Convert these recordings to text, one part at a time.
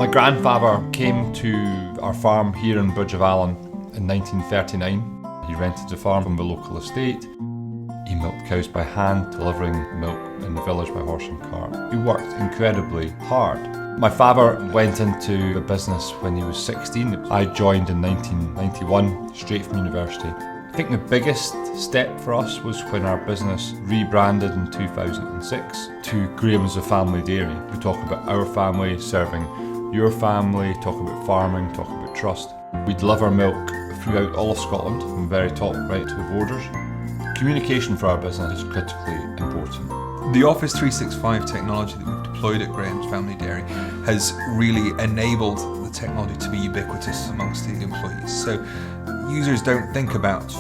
My grandfather came to our farm here in Bridge of Allen in 1939. He rented the farm from the local estate. He milked cows by hand, delivering milk in the village by horse and cart. He worked incredibly hard. My father went into the business when he was 16. I joined in 1991, straight from university. I think the biggest step for us was when our business rebranded in 2006 to Graham's a Family Dairy. We talk about our family serving your family, talk about farming, talk about trust. We deliver milk throughout all of Scotland, from the very top right to the borders. Communication for our business is critically important. The Office 365 technology that we've deployed at Graham's Family Dairy has really enabled the technology to be ubiquitous amongst the employees. So users don't think about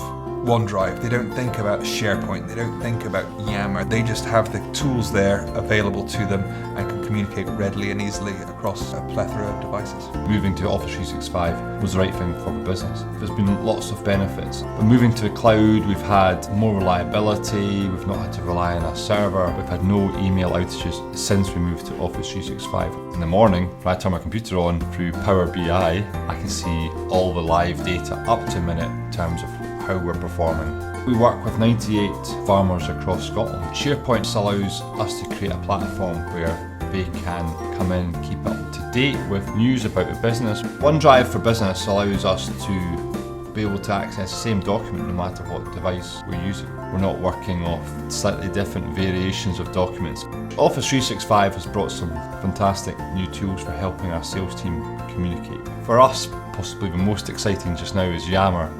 OneDrive, they don't think about SharePoint, they don't think about Yammer. They just have the tools there available to them and can communicate readily and easily across a plethora of devices. Moving to Office 365 was the right thing for the business. There's been lots of benefits. But moving to the cloud, we've had more reliability, we've not had to rely on a server, we've had no email outages since we moved to Office 365. In the morning, when I turn my computer on through Power BI, I can see all the live data up to minute in terms of how we're performing. We work with 98 farmers across Scotland. SharePoint allows us to create a platform where they can come in, keep up to date with news about the business. OneDrive for Business allows us to be able to access the same document no matter what device we're using. We're not working off slightly different variations of documents. Office 365 has brought some fantastic new tools for helping our sales team communicate. For us, possibly the most exciting just now is Yammer.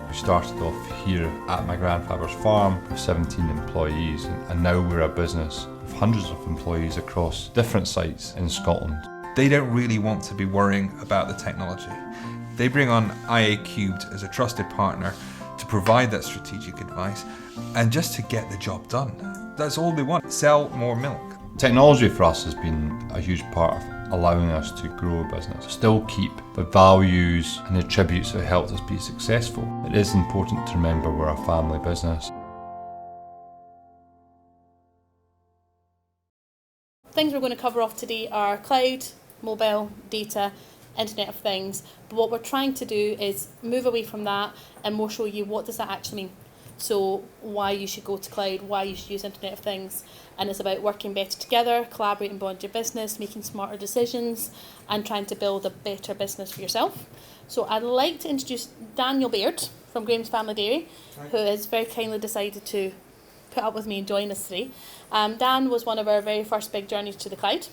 We started off here at my grandfather's farm with 17 employees, and now we're a business with hundreds of employees across different sites in Scotland. They don't really want to be worrying about the technology. They bring on IA Cubed as a trusted partner to provide that strategic advice and just to get the job done. That's all they want, sell more milk. Technology for us has been a huge part of allowing us to grow a business, still keep the values and the attributes that helped us be successful. It is important to remember we're a family business. Things we're going to cover off today are cloud, mobile, data, Internet of Things, but what we're trying to do is move away from that and more show you what does that actually mean. So why you should go to cloud, why you should use Internet of Things, and it's about working better together, collaborating beyond your business, making smarter decisions and trying to build a better business for yourself. So I'd like to introduce Daniel Baird from Graham's Family Dairy, who has very kindly decided to put up with me and join us today. Dan was one of our very first big journeys to the cloud.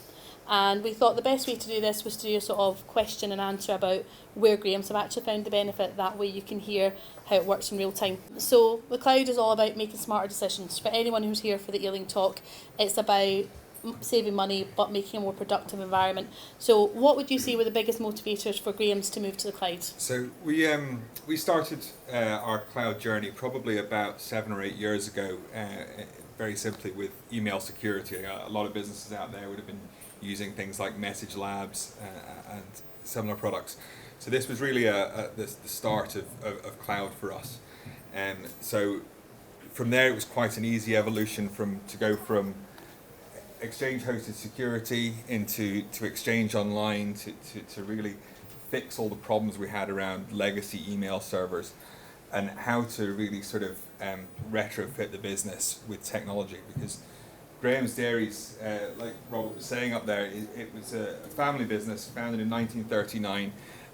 And we thought the best way to do this was to do a sort of question and answer about where Graham's have actually found the benefit. That way you can hear how it works in real time. So the cloud is all about making smarter decisions. For anyone who's here for the Ealing talk, it's about saving money but making a more productive environment. So what would you say were the biggest motivators for Graham's to move to the cloud? So we started our cloud journey probably about 7 or 8 years ago, very simply with email security. A lot of businesses out there would have been using things like Message Labs and similar products. So this was really the start of cloud for us. And so from there it was quite an easy evolution to go from Exchange hosted security into Exchange Online to really fix all the problems we had around legacy email servers and how to really sort of retrofit the business with technology, because Graham's Dairies, like Robert was saying up there, it was a family business founded in 1939,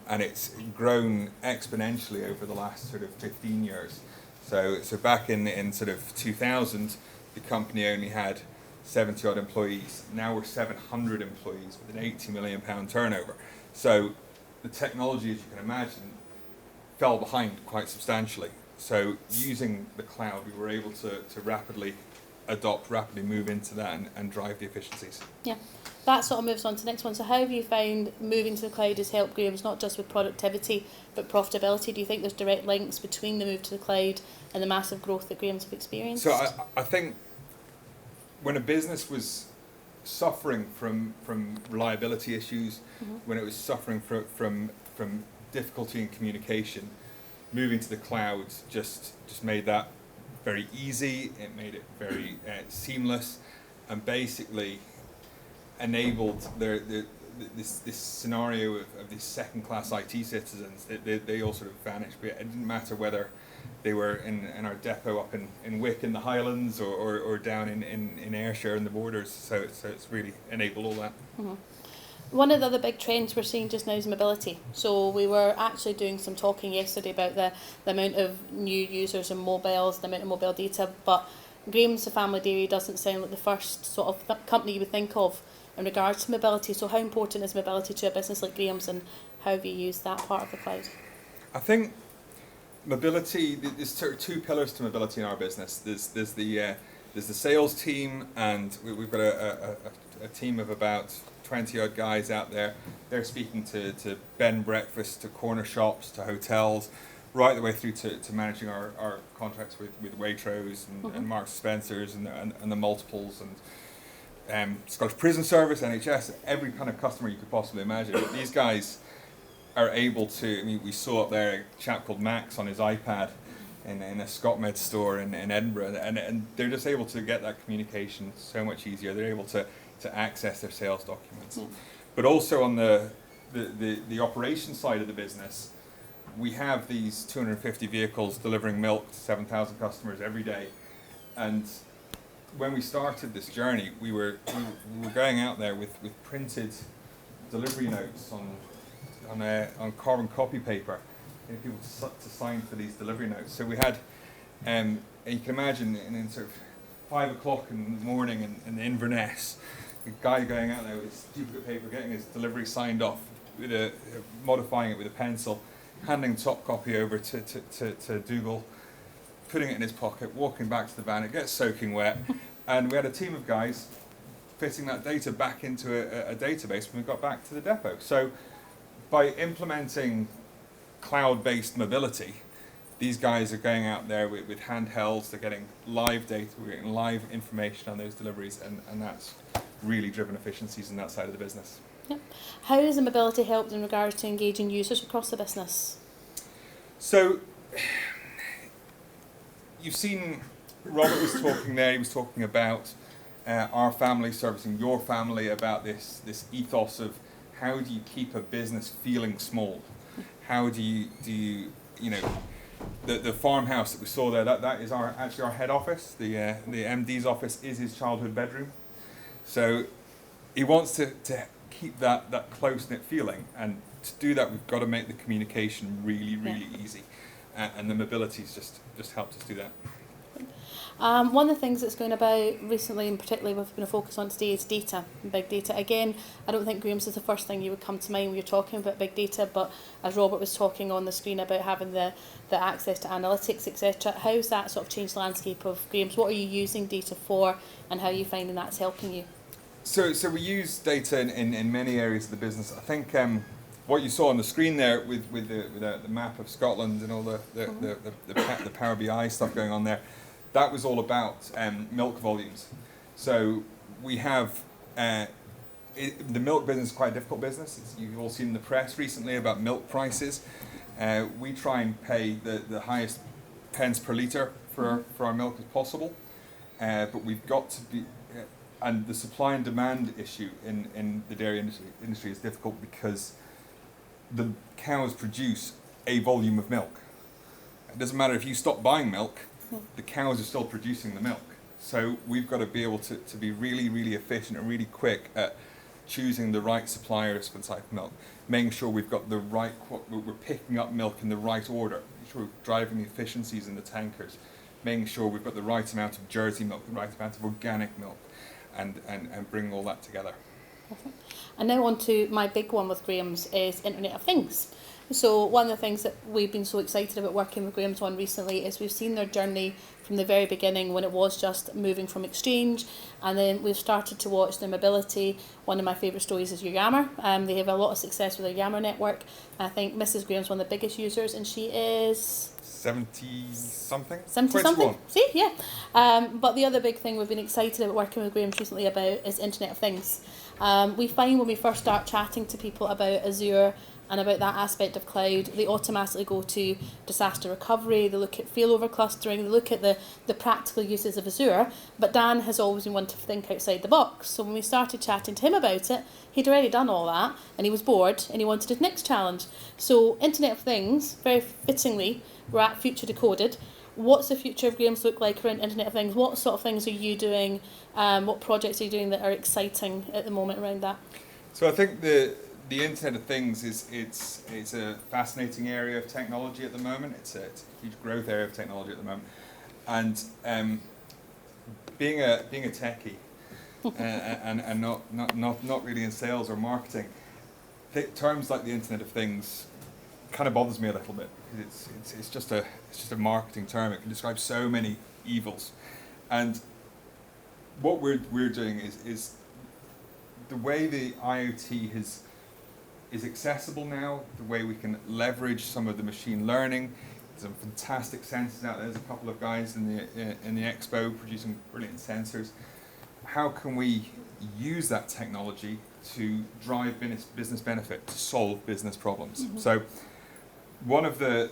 and it's grown exponentially over the last sort of 15 years. So back in sort of 2000, the company only had 70 odd employees. Now we're 700 employees with an £80 million turnover. So the technology, as you can imagine, fell behind quite substantially. So using the cloud, we were able to rapidly move into that and drive the efficiencies. Yeah, that sort of moves on to the next one. So how have you found moving to the cloud has helped Graham's not just with productivity but profitability? Do you think there's direct links between the move to the cloud and the massive growth that Graham's have experienced? So I think when a business was suffering from reliability issues, when it was suffering from difficulty in communication, moving to the cloud just made that very easy. It made it very seamless, and basically enabled the this scenario of these second-class IT citizens, they all sort of vanished. But it didn't matter whether they were in our depot up in Wick in the Highlands or down in Ayrshire in the Borders. So it's really enabled all that. Mm-hmm. One of the other big trends we're seeing just now is mobility. So we were actually doing some talking yesterday about the amount of new users and mobiles, the amount of mobile data, but Graham's the Family Dairy doesn't sound like the first sort of company you would think of in regards to mobility. So how important is mobility to a business like Graham's, and how have you used that part of the cloud? I think mobility, there's sort of two pillars to mobility in our business. There's the sales team, and we've got a team of about 20 odd guys out there. They're speaking to bed and breakfast, to corner shops, to hotels, right the way through to managing our contracts with Waitrose and Marks and Spencers and the multiples and Scottish Prison Service, NHS, every kind of customer you could possibly imagine. But these guys are able to, I mean, we saw up there a chap called Max on his iPad in a ScotMed store in Edinburgh, and they're just able to get that communication so much easier. They're able to access their sales documents. But also on the operations side of the business, we have these 250 vehicles delivering milk to 7,000 customers every day. And when we started this journey, we were going out there with printed delivery notes on carbon copy paper, and people to sign for these delivery notes. So we had, and you can imagine in sort of 5 o'clock in the morning in Inverness, a guy going out there with duplicate paper, getting his delivery signed off, with modifying it with a pencil, handing top copy over to Dougal, putting it in his pocket, walking back to the van. It gets soaking wet, and we had a team of guys fitting that data back into a database when we got back to the depot. So by implementing cloud-based mobility, these guys are going out there with handhelds, they're getting live data, we're getting live information on those deliveries, and that's really driven efficiencies in that side of the business. Yep. How has the mobility helped in regards to engaging users across the business? So, you've seen Robert was talking there, he was talking about our family servicing your family, about this ethos of how do you keep a business feeling small? How do you the farmhouse that we saw there, that is actually our head office. The MD's office is his childhood bedroom. So he wants to keep that close-knit feeling, and to do that we've got to make the communication really easy, and the mobility's just helped us do that. One of the things that's going about recently, and particularly we've been a focus on today, is data, big data. Again, I don't think Graham's is the first thing you would come to mind when you're talking about big data, but as Robert was talking on the screen about having the access to analytics, etc., how's that sort of changed the landscape of Graham's? What are you using data for, and how are you finding that's helping you? So we use data in many areas of the business. I think what you saw on the screen there with the map of Scotland and all the Power BI stuff going on there, that was all about milk volumes. So we have the milk business is quite a difficult business. You've all seen in the press recently about milk prices. We try and pay the highest pence per litre for our milk as possible, but we've got to be. And the supply and demand issue in the dairy industry is difficult because the cows produce a volume of milk. It doesn't matter if you stop buying milk, the cows are still producing the milk. So we've got to be able to be really efficient and really quick at choosing the right suppliers for the type of milk, making sure we've got the right, we're picking up milk in the right order, making sure we're driving the efficiencies in the tankers, making sure we've got the right amount of Jersey milk, the right amount of organic milk, and bring all that together. Perfect. And now on to my big one with Graham's is Internet of Things. So one of the things that we've been so excited about working with Graham's on recently is we've seen their journey from the very beginning when it was just moving from Exchange, and then we've started to watch their mobility. One of my favourite stories is your Yammer. They have a lot of success with their Yammer network. I think Mrs. Graham's one of the biggest users, and she is 70-something? 70-something? See, yeah. But the other big thing we've been excited about working with Graham's recently about is Internet of Things. We find when we first start chatting to people about Azure and about that aspect of cloud, they automatically go to disaster recovery, they look at failover clustering, they look at the practical uses of Azure. But Dan has always been one to think outside the box. So when we started chatting to him about it, he'd already done all that, and he was bored, and he wanted his next challenge. So Internet of Things, very fittingly, we're at Future Decoded. What's the future of Graham's look like around Internet of Things? What sort of things are you doing? What projects are you doing that are exciting at the moment around that? So I think the Internet of Things it's a fascinating area of technology at the moment. It's a huge growth area of technology at the moment, and being a techie and not really in sales or marketing, terms like the Internet of Things kind of bothers me a little bit, because it's just a marketing term. It can describe so many evils, and what we're doing is the way the IoT is accessible now, the way we can leverage some of the machine learning. There's some fantastic sensors out there. There's a couple of guys in the expo producing brilliant sensors. How can we use that technology to drive business benefit, to solve business problems? Mm-hmm. So one of the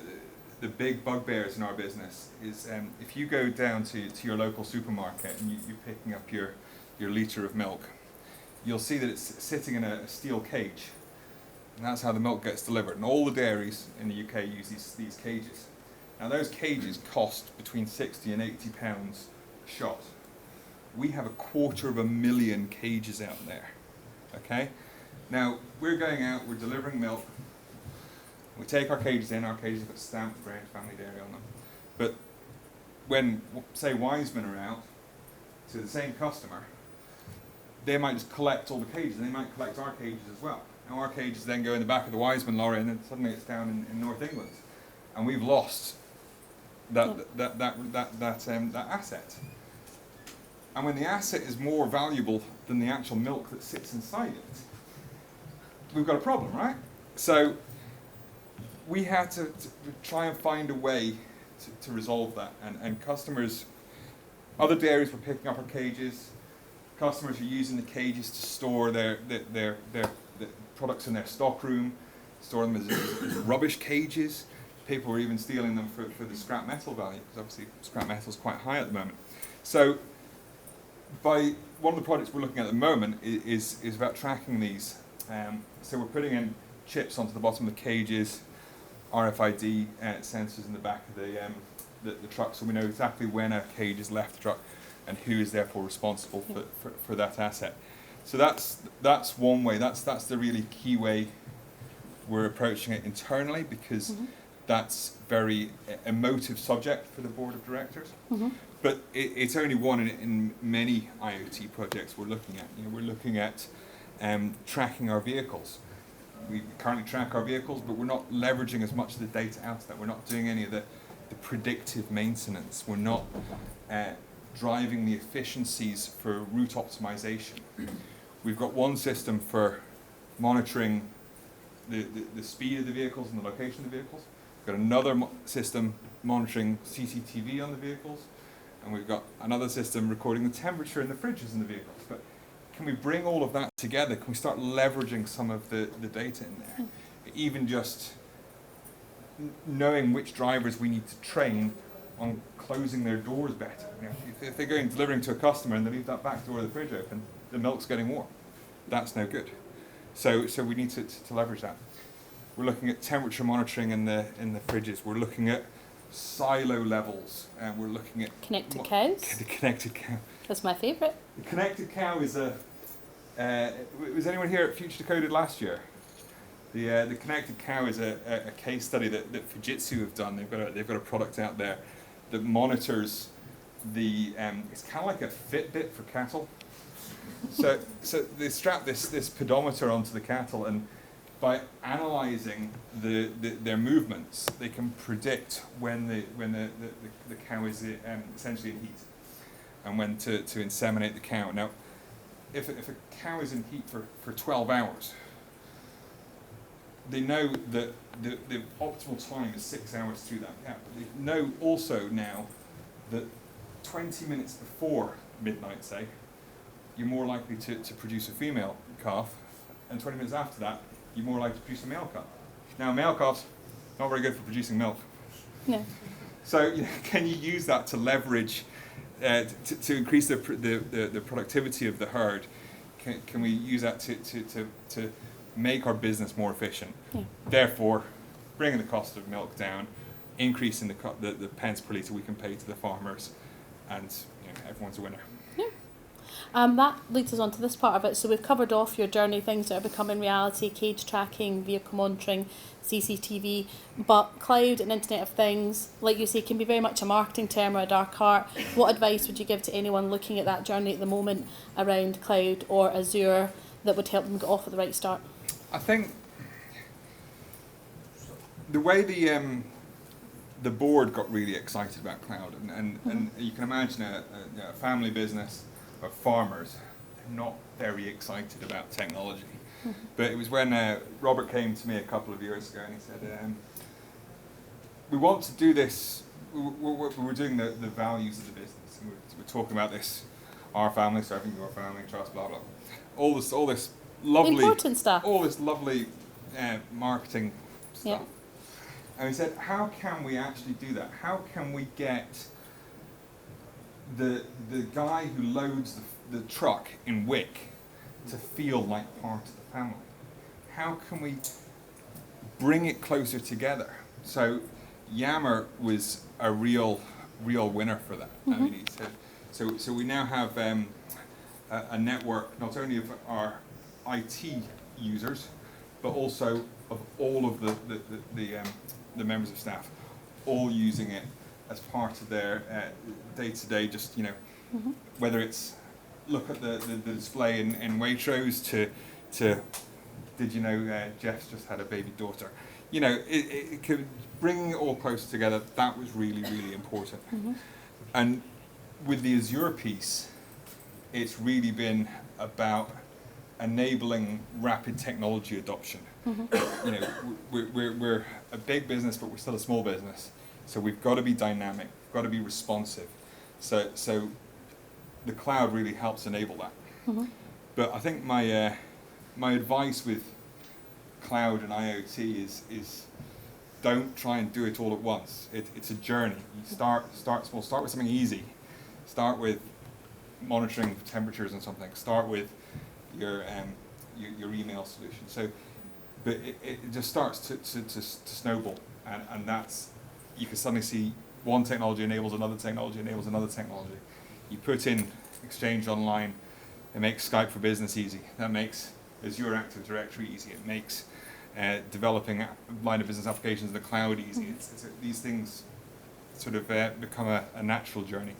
big bugbears in our business is if you go down to your local supermarket and you're picking up your litre of milk, you'll see that it's sitting in a steel cage, and that's how the milk gets delivered. And all the dairies in the UK use these cages. Now those cages cost between £60 and £80 a shot. We have 250,000 cages out there. Okay? Now we're going out, we're delivering milk. We take our cages in, our cages have got stamped Graham's Family Dairy on them. But when, say, Wiseman are out to the same customer, they might just collect all the cages, and they might collect our cages as well. Now our cages then go in the back of the Wiseman lorry, and then suddenly it's down in North England, and we've lost that asset. And when the asset is more valuable than the actual milk that sits inside it, we've got a problem, right? So we had to try and find a way to resolve that, and customers, other dairies were picking up our cages. Customers are using the cages to store their products in their stock room, store them as rubbish cages. People were even stealing them for the scrap metal value, because obviously scrap metal is quite high at the moment. So one of the projects we're looking at the moment is about tracking these. So we're putting in chips onto the bottom of the cages, RFID sensors in the back of the truck, so we know exactly when a cage has left the truck and who is therefore responsible for that asset. So that's one way. That's the really key way we're approaching it internally, because mm-hmm. that's very emotive subject for the board of directors. Mm-hmm. But it's only one in many IoT projects we're looking at. We're looking at tracking our vehicles. We currently track our vehicles, but we're not leveraging as much of the data out of that. We're not doing any of the predictive maintenance. We're not driving the efficiencies for route optimization. We've got one system for monitoring the speed of the vehicles and the location of the vehicles. We've got another system monitoring CCTV on the vehicles, and we've got another system recording the temperature in the fridges in the vehicles. But can we bring all of that together? Can we start leveraging some of the data in there? Even just knowing which drivers we need to train on closing their doors better. If they're going delivering to a customer and they leave that back door of the fridge open, the milk's getting warm. That's no good. So we need to leverage that. We're looking at temperature monitoring in the fridges. We're looking at silo levels, and we're looking at connected cows. The connected cow. That's my favourite. The connected cow is was anyone here at Future Decoded last year? The connected cow is a case study that Fujitsu have done. They've got a product out there that monitors it's kind of like a Fitbit for cattle. So they strap this pedometer onto the cattle, and by analysing their movements, they can predict when the cow is essentially in heat, and when to inseminate the cow. Now, if a cow is in heat for 12 hours, they know that the optimal time is 6 hours through that gap. They know also now that 20 minutes before midnight, say, you're more likely to produce a female calf, and 20 minutes after that, you're more likely to produce a male calf. Now, milk offs, not very good for producing milk. No. So can you use that to leverage, to increase the productivity of the herd? Can we use that to make our business more efficient? Yeah. Therefore, bringing the cost of milk down, increasing the pence per litre we can pay to the farmers, and everyone's a winner. That leads us on to this part of it. So we've covered off your journey, things that are becoming reality, cage tracking, vehicle monitoring, CCTV, but cloud and Internet of Things, like you say, can be very much a marketing term or a dark art. What advice would you give to anyone looking at that journey at the moment around cloud or Azure that would help them get off at the right start? I think the way the board got really excited about cloud, and you can imagine a family business of farmers not very excited about technology. But it was when Robert came to me a couple of years ago and he said, we want to do this, we're doing the values of the business, and we're talking about this, our family serving your family, trust, blah, blah, all this lovely, important stuff, all this lovely marketing stuff. Yeah. And he said, how can we actually do that? How can we get the guy who loads the truck in Wick to feel like part of the family? How can we bring it closer together? So Yammer was a real winner for that. I mean, he said, so we now have a network not only of our IT users, but also of all of the members of staff, all using it as part of their day-to-day, just, whether it's look at the display in Waitrose to did you know Jeff's just had a baby daughter? It could bring it all close together. That was really, really important. And with the Azure piece, it's really been about enabling rapid technology adoption. We're a big business, but we're still a small business. So we've got to be dynamic, we've got to be responsive. So the cloud really helps enable that. But I think my advice with cloud and IoT is don't try and do it all at once. It's a journey. You start small. Start with something easy. Start with monitoring temperatures and something. Start with your email solution. So, but it just starts to snowball, and that's, you can suddenly see one technology enables another technology enables another technology. You put in Exchange Online, it makes Skype for Business easy. That makes Azure Active Directory easy. It makes developing line of business applications in the cloud easy. These things sort of become a natural journey.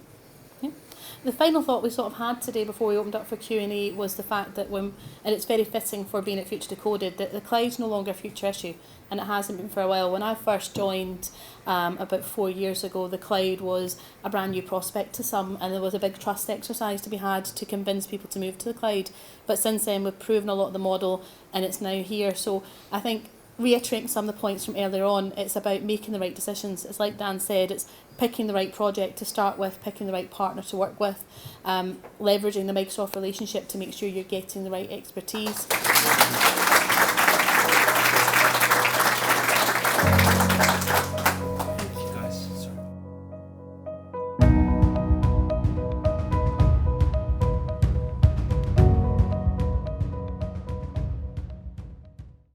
The final thought we sort of had today before we opened up for Q&A was the fact that and it's very fitting for being at Future Decoded, that the cloud's no longer a future issue, and it hasn't been for a while. When I first joined about 4 years ago, the cloud was a brand new prospect to some, and there was a big trust exercise to be had to convince people to move to the cloud. But since then, we've proven a lot of the model, and it's now here. So I think, reiterating some of the points from earlier on, it's about making the right decisions. It's like Dan said, it's picking the right project to start with, picking the right partner to work with, leveraging the Microsoft relationship to make sure you're getting the right expertise.